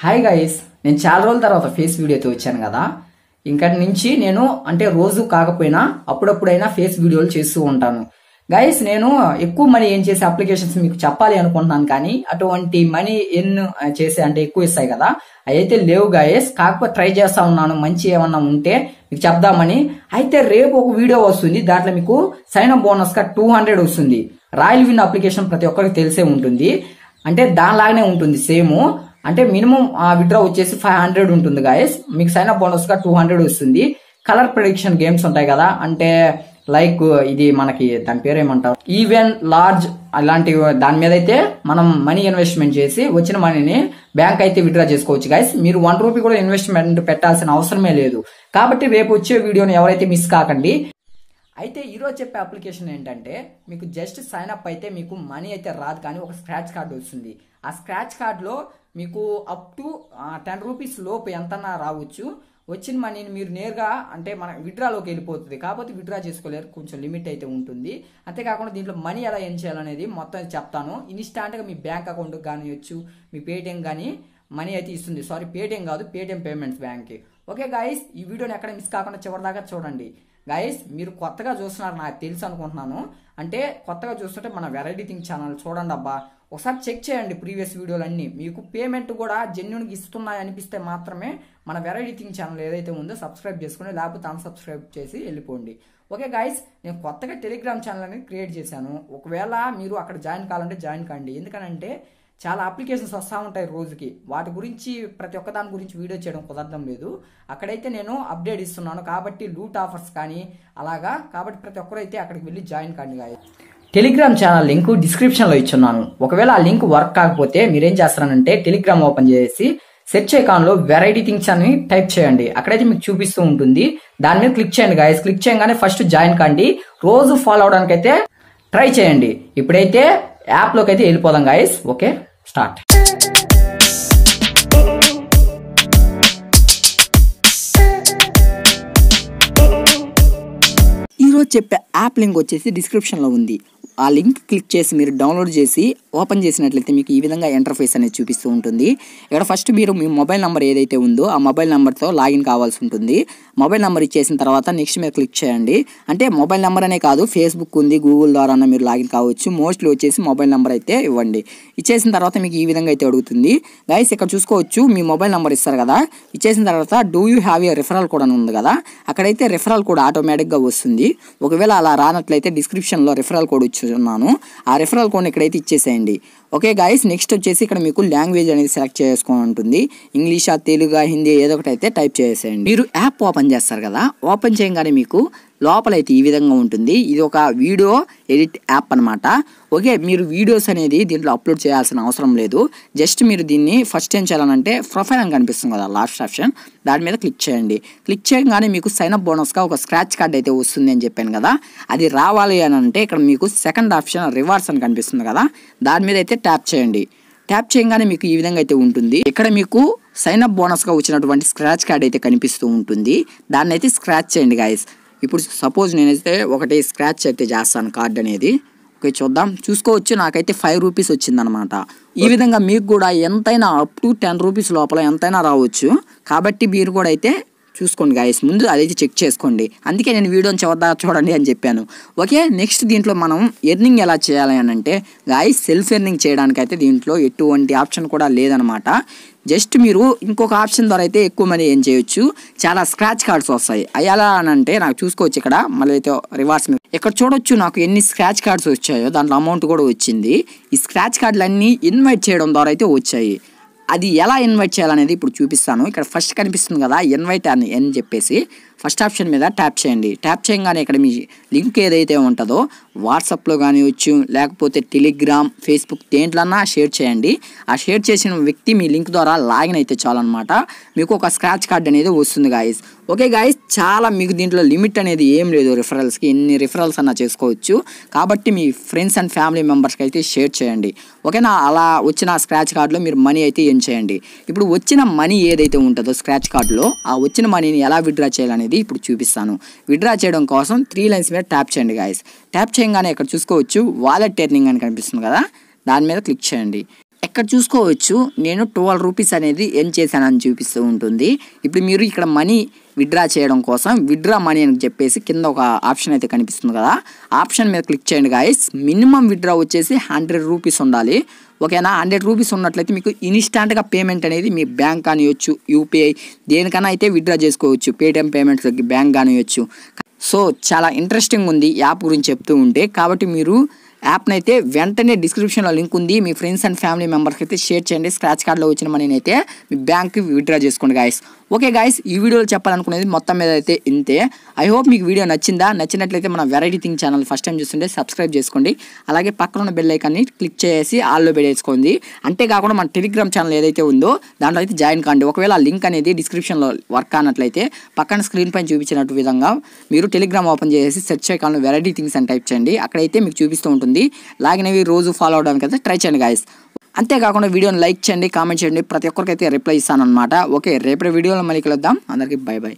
Hi guys, నేను చాలా రోజుల తర్వాత ఫేస్ వీడియోతో వచ్చాను కదా. ఇంకటి నుంచి నేను అంటే రోజు కాకపోయినా అప్పుడప్పుడైనా ఫేస్ వీడియోలు చేస్తూ ఉంటాను గైస్. నేను ఎక్కువ మనీ ఏం చేసే అప్లికేషన్స్ మీకు చెప్పాలి అనుకుంటున్నాను, కానీ అటువంటి మనీ ఎన్ని చేసే అంటే ఎక్కువ ఇస్తాయి కదా, అయితే లేవు గైస్. కాకపోతే ట్రై చేస్తా ఉన్నాను, మంచి ఏమన్నా ఉంటే మీకు చెప్దామని. అయితే రేపు ఒక వీడియో వస్తుంది, దాంట్లో మీకు సైన్ అప్ బోనస్ గా 200 వస్తుంది. రాయల్ విన్ అప్లికేషన్ ప్రతి ఒక్కరికి తెలిసే ఉంటుంది, అంటే దానిలాగానే ఉంటుంది సేమ్. అంటే మినిమం విత్డ్రా వచ్చేసి 500 ఉంటుంది గాయస్. మీకు సైన్ అప్ బోనస్ గా 200 వస్తుంది. కలర్ ప్రెడిక్షన్ గేమ్స్ ఉంటాయి కదా, అంటే లైక్ ఇది మనకి దాని పేరు ఏమంటారు, ఈవెన్ లార్జ్ అలాంటి దాని మీద అయితే మనం మనీ ఇన్వెస్ట్మెంట్ చేసి వచ్చిన మనీని బ్యాంక్ అయితే విత్డ్రా చేసుకోవచ్చు గైస్. మీరు 1 రూపీ కూడా ఇన్వెస్ట్మెంట్ పెట్టాల్సిన అవసరమే లేదు. కాబట్టి రేపు వచ్చే వీడియోని ఎవరైతే మిస్ కాకండి. అయితే ఈరోజు చెప్పే అప్లికేషన్ ఏంటంటే, మీకు జస్ట్ సైన్ అప్ అయితే మీకు మనీ అయితే రాదు, కానీ ఒక స్క్రాచ్ కార్డు వస్తుంది. ఆ స్క్రాచ్ కార్డులో మీకు అప్ టు 10 రూపీస్ లోపు ఎంతన్నా రావచ్చు. వచ్చిన మనీని మీరు నేరుగా అంటే మన విత్డ్రాలోకి వెళ్ళిపోతుంది, కాకపోతే విత్డ్రా చేసుకోలేరు, కొంచెం లిమిట్ అయితే ఉంటుంది. అంతేకాకుండా దీంట్లో మనీ ఎలా ఏం చేయాలనేది మొత్తం చెప్తాను. ఇన్స్టాంట్గా మీ బ్యాంక్ అకౌంట్కి కానివచ్చు, మీ పేటిఎం కానీ మనీ అయితే ఇస్తుంది. సారీ, పేటిఎం కాదు, పేటిఎం పేమెంట్స్ బ్యాంక్కి. ఓకే గాయస్, ఈ వీడియోని ఎక్కడ మిస్ కాకుండా చివరిదాకా చూడండి. గైస్, మీరు కొత్తగా చూస్తున్నారు నాకు తెలుసు అనుకుంటున్నాను. అంటే కొత్తగా చూస్తుంటే మన వెరైటీ థింగ్ ఛానల్ చూడండి అబ్బా, ఒకసారి చెక్ చేయండి ప్రీవియస్ వీడియోలు అన్ని. మీకు పేమెంట్ కూడా జెన్యున్గా ఇస్తున్నాయి అనిపిస్తే మాత్రమే మన వెరైటీ థింగ్ ఛానల్ ఏదైతే ఉందో సబ్స్క్రైబ్ చేసుకుని, లేకపోతే అన్సబ్స్క్రైబ్ చేసి వెళ్ళిపోండి. ఓకే గైస్, నేను కొత్తగా టెలిగ్రామ్ ఛానల్ అనేది క్రియేట్ చేశాను. ఒకవేళ మీరు అక్కడ జాయిన్ కావాలంటే జాయిన్ కండి. ఎందుకనంటే చాలా అప్లికేషన్స్ వస్తూ ఉంటాయి రోజుకి, వాటి గురించి ప్రతి ఒక్క దాని గురించి వీడియో చేయడం కుదరడం లేదు. అక్కడైతే నేను అప్డేట్ ఇస్తున్నాను, కాబట్టి లూట్ ఆఫర్స్ కానీ అలాగా, కాబట్టి ప్రతి ఒక్కరైతే అక్కడికి వెళ్ళి జాయిన్ కండి గాయస్. టెలిగ్రామ్ ఛానల్ లింక్ డిస్క్రిప్షన్లో ఇచ్చున్నాను. ఒకవేళ ఆ లింక్ వర్క్ కాకపోతే మీరేం చేస్తారంటే టెలిగ్రామ్ ఓపెన్ చేసి సెర్చ్ ఐకాన్లో వెరైటీ థింగ్స్ అని టైప్ చేయండి. అక్కడైతే మీకు చూపిస్తూ ఉంటుంది, దాని మీద క్లిక్ చేయండి గాయస్. క్లిక్ చేయగానే ఫస్ట్ జాయిన్ కండి, రోజు ఫాలో అవడానికి అయితే ట్రై చేయండి. ఇప్పుడైతే యాప్లోకి అయితే వెళ్ళిపోదాం గాయస్. Okay, start. ఈరోజు చెప్పే యాప్ లింక్ వచ్చేసి డిస్క్రిప్షన్లో ఉంది. ఆ లింక్ క్లిక్ చేసి మీరు డౌన్లోడ్ చేసి ఓపెన్ చేసినట్లయితే మీకు ఈ విధంగా ఇంటర్ఫేస్ అనేది చూపిస్తూ ఉంటుంది. ఇక్కడ ఫస్ట్ మీరు మీ మొబైల్ నెంబర్ ఏదైతే ఉందో ఆ మొబైల్ నెంబర్తో లాగిన్ కావాల్సి ఉంటుంది. మొబైల్ నెంబర్ ఇచ్చేసిన తర్వాత నెక్స్ట్ మీరు క్లిక్ చేయండి. అంటే మొబైల్ నెంబర్ అనే కాదు, ఫేస్బుక్ ఉంది, గూగుల్ ద్వారా మీరు లాగిన్ కావచ్చు. మోస్ట్లీ వచ్చేసి మొబైల్ నెంబర్ అయితే ఇవ్వండి. ఇచ్చేసిన తర్వాత మీకు ఈ విధంగా అయితే అడుగుతుంది గైస్. ఇక్కడ చూసుకోవచ్చు, మీ మొబైల్ నెంబర్ ఇస్తారు కదా, ఇచ్చేసిన తర్వాత do you have a referral code అని ఉంది కదా, అక్కడైతే రిఫరల్ కోడ్ ఆటోమేటిక్గా వస్తుంది. ఒకవేళ అలా రానట్లయితే డిస్క్రిప్షన్లో రిఫరల్ కోడ్ ఇచ్చున్నాను, ఆ రిఫరల్ కోడ్ ఇక్కడైతే ఇచ్చేసేయండి. ఓకే గైస్, నెక్స్ట్ వచ్చేసి ఇక్కడ మీకు లాంగ్వేజ్ అనేది సెలెక్ట్ చేసుకొని ఉంటుంది. ఇంగ్లీషా, తెలుగు, హిందీ ఏదో ఒకటి అయితే టైప్ చేసేయండి. మీరు యాప్ ఓపెన్ చేస్తారు కదా, ఓపెన్ చేయగానే మీకు లోపలైతే ఈ విధంగా ఉంటుంది. ఇది ఒక వీడియో ఎడిట్ యాప్ అనమాట. ఓకే, మీరు వీడియోస్ అనేది దీంట్లో అప్లోడ్ చేయాల్సిన అవసరం లేదు. జస్ట్ మీరు దీన్ని ఫస్ట్ ఏం చేయాలనంటే ప్రొఫైల్ అని కనిపిస్తుంది కదా లాస్ట్ ఆప్షన్, దాని మీద క్లిక్ చేయండి. క్లిక్ చేయగానే మీకు సైన్ అప్ బోనస్గా ఒక స్క్రాచ్ కార్డ్ అయితే వస్తుంది అని చెప్పాను కదా, అది రావాలి అని అంటే ఇక్కడ మీకు సెకండ్ ఆప్షన్ రివార్డ్స్ అని కనిపిస్తుంది కదా, దాని మీద అయితే ట్యాప్ చేయండి. ట్యాప్ చేయగానే మీకు ఈ విధంగా అయితే ఉంటుంది. ఇక్కడ మీకు సైన్ అప్ బోనస్గా వచ్చినటువంటి స్క్రాచ్ కార్డ్ అయితే కనిపిస్తూ ఉంటుంది, దాన్ని అయితే స్క్రాచ్ చేయండి గాయస్. ఇప్పుడు సపోజ్ నేనైతే ఒకటి స్క్రాచ్ అయితే చేస్తాను కార్డ్ అనేది. ఓకే, చూద్దాం. చూసుకోవచ్చు, నాకైతే 5 రూపీస్ వచ్చిందనమాట. ఈ విధంగా మీకు కూడా ఎంతైనా అప్ టు 10 రూపీస్ లోపల ఎంతైనా రావచ్చు. కాబట్టి మీరు కూడా అయితే చూసుకోండి గాయస్, ముందు అదైతే చెక్ చేసుకోండి. అందుకే నేను వీడియోని చూడండి అని చెప్పాను. ఓకే, నెక్స్ట్ దీంట్లో మనం ఎర్నింగ్ ఎలా చేయాలి అని అంటే గాయస్, సెల్ఫ్ ఎర్నింగ్ చేయడానికి అయితే దీంట్లో ఎటువంటి ఆప్షన్ కూడా లేదనమాట. జస్ట్ మీరు ఇంకొక ఆప్షన్ ద్వారా అయితే ఎక్కువ మనీ ఏం చేయొచ్చు, చాలా స్క్రాచ్ కార్డ్స్ వస్తాయి. అవి ఎలా అని అంటే నాకు చూసుకోవచ్చు, ఇక్కడ మళ్ళీ అయితే రివార్డ్స్ మీద ఇక్కడ చూడొచ్చు నాకు ఎన్ని స్క్రాచ్ కార్డ్స్ వచ్చాయో, దాంట్లో అమౌంట్ కూడా వచ్చింది. ఈ స్క్రాచ్ కార్డులు అన్నీ ఇన్వైట్ చేయడం ద్వారా అయితే వచ్చాయి. అది ఎలా ఇన్వైట్ చేయాలనేది ఇప్పుడు చూపిస్తాను. ఇక్కడ ఫస్ట్ కనిపిస్తుంది కదా ఇన్వైట్ అని చెప్పేసి, ఫస్ట్ ఆప్షన్ మీద ట్యాప్ చేయండి. ట్యాప్ చేయగానే ఇక్కడ మీ లింక్ ఏదైతే ఉంటుందో వాట్సాప్లో కానివచ్చు, లేకపోతే టెలిగ్రామ్, ఫేస్బుక్ దేంట్లన్నా షేర్ చేయండి. ఆ షేర్ చేసిన వ్యక్తి మీ లింక్ ద్వారా లాగిన్ అయితే చాలన్నమాట, మీకు ఒక స్క్రాచ్ కార్డ్ అనేది వస్తుంది గాయస్. ఓకే గాయస్, చాలా మీకు దీంట్లో లిమిట్ అనేది ఏం లేదు, రిఫరల్స్కి ఎన్ని రిఫరల్స్ అన్నా చేసుకోవచ్చు. కాబట్టి మీ ఫ్రెండ్స్ అండ్ ఫ్యామిలీ మెంబర్స్కి అయితే షేర్ చేయండి. ఓకేనా, అలా వచ్చిన స్క్రాచ్ కార్డులో మీరు మనీ అయితే ఏం చేయండి. ఇప్పుడు వచ్చిన మనీ ఏదైతే ఉంటుందో స్క్రాచ్ కార్డులో, ఆ వచ్చిన మనీని ఎలా విత్డ్రా చేయాలనేది ఇప్పుడు చూపిస్తాను. విత్డ్రా చేయడం కోసం 3 లైన్స్ మీద ట్యాప్ చేయండి గాయస్. ట్యాప్ చేయగానే ఇక్కడ చూసుకోవచ్చు వాలెట్ ఎర్నింగ్ అని కనిపిస్తుంది కదా, దాని మీద క్లిక్ చేయండి. ఇక్కడ చూసుకోవచ్చు నేను 12 రూపీస్ అనేది ఎర్న్ చేశానని చూపిస్తూ ఉంటుంది. ఇప్పుడు మీరు ఇక్కడ మనీ విత్డ్రా చేయడం కోసం విత్డ్రా మనీ అని చెప్పేసి కింద ఒక ఆప్షన్ అయితే కనిపిస్తుంది కదా, ఆప్షన్ మీద క్లిక్ చేయండి గాయస్. మినిమం విత్డ్రా వచ్చేసి 100 రూపీస్ ఉండాలి. ఓకేనా, 100 రూపీస్ ఉన్నట్లయితే మీకు ఇన్స్టాంట్గా పేమెంట్ అనేది మీ బ్యాంక్ కానివ్వచ్చు, యూపీఐ దేనికైనా అయితే విత్డ్రా చేసుకోవచ్చు, పేటిఎం పేమెంట్స్కి బ్యాంక్ కానివ్వచ్చు. సో చాలా ఇంట్రెస్టింగ్ ఉంది యాప్ గురించి చెప్తూ ఉంటే. కాబట్టి మీరు యాప్ని అయితే వెంటనే డిస్క్రిప్షన్లో లింక్ ఉంది, మీ ఫ్రెండ్స్ అండ్ ఫ్యామిలీ మెంబర్స్కి అయితే షేర్ చేయండి. స్క్రాచ్ కార్డ్లో వచ్చిన మనీని అయితే మీ బ్యాంక్కి విత్డ్రా చేసుకోండి గాయస్. ఓకే గాయస్, ఈ వీడియోలో చెప్పాలనుకునేది మొత్తం మీద అయితే ఇంతే. ఐ హోప్ మీకు వీడియో నచ్చిందా? నచ్చినట్లయితే మన variety thing channel first time చూస్తుంటే సబ్స్క్రైబ్ చేసుకోండి. అలాగే పక్కన ఉన్న బెల్ ఐకాన్ని క్లిక్ చేసి ఆల్లో పెట్టేసుకోండి. అంతేకాకుండా మన టెలిగ్రామ్ ఛానల్ ఏదైతే ఉందో దాంట్లో అయితే జాయిన్ కాండి. ఒకవేళ ఆ లింక్ అనేది డిస్క్రిప్షన్లో వర్క్ అన్నట్లయితే పక్కన స్క్రీన్ పైన చూపించినట్టు విధంగా మీరు టెలిగ్రామ్ ఓపెన్ చేసి సెర్చ్ ఐకాన్లో వెరైటీ థింగ్స్ అని టైప్ చేయండి. అక్కడైతే మీకు చూపిస్తూ ఉంటుంది. లాగిన్ అవి రోజు ఫాలో అవడానికి అయితే ట్రై చేయండి గాయస్. అంతేకాకుండా వీడియోని లైక్ చేయండి, కామెంట్ చేయండి, ప్రతి ఒక్కరికైతే రిప్లై ఇస్తాను అనమాట. ఓకే, రేపటి వీడియోలో మళ్ళీ కలుద్దాం. అందరికీ బై బై.